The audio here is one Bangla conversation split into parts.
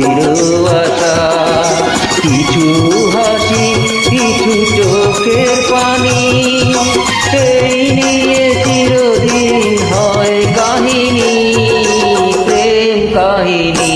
চির আশা। কিছু হাসি কিছু চোখের পানি, এই নিয়ে চিরদিন হয় কাহিনী, প্রেম কাহিনী।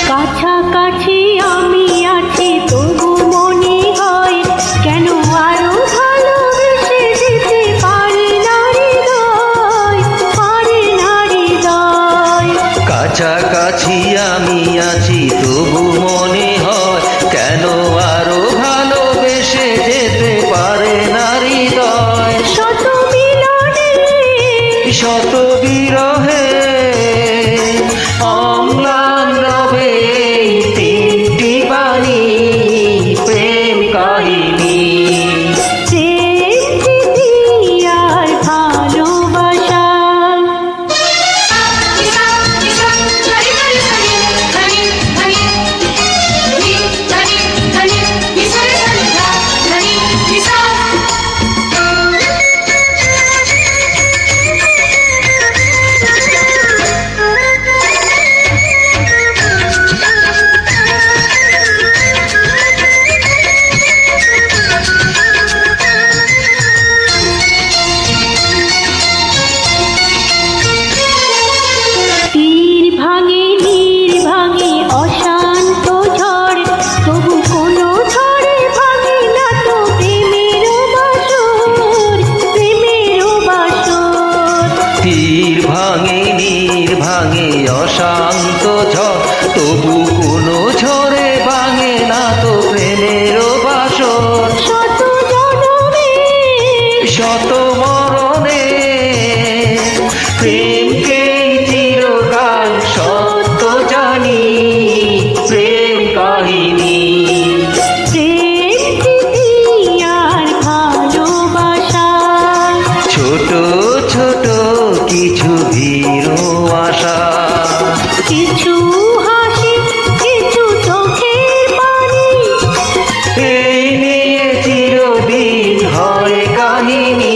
কাছাকাছি আমি আছি তবু মনে হয় কেন আরো ভালোবেসে যেতে পারি না হৃদয়, পারি না হৃদয়। কাছাকাছি আমি আছি তবু মনে হয় কেন আরো ভালোবেসে যেতে পারে না হৃদয়। শত মিলনে শত বিরহে অম্লান রবে তিনটি বাণী, প্রেম কাহিনী। আর ভালোবাসা ভাঙে অশান্ত ঝড়, তবু কোনো ঝড়ে ভাঙে না তো প্রেমেরও বাসর। শত জনমে শত মরণে প্রেমকে চিরকাল সত্য জানি, প্রেম কাহিনী। আর ভালোবাসা ছোট ছোট কিছু ভীরু আশা, কিছু হাসি কিছু চোখের পানি, এই নিয়ে চিরদিন হয় কাহিনী।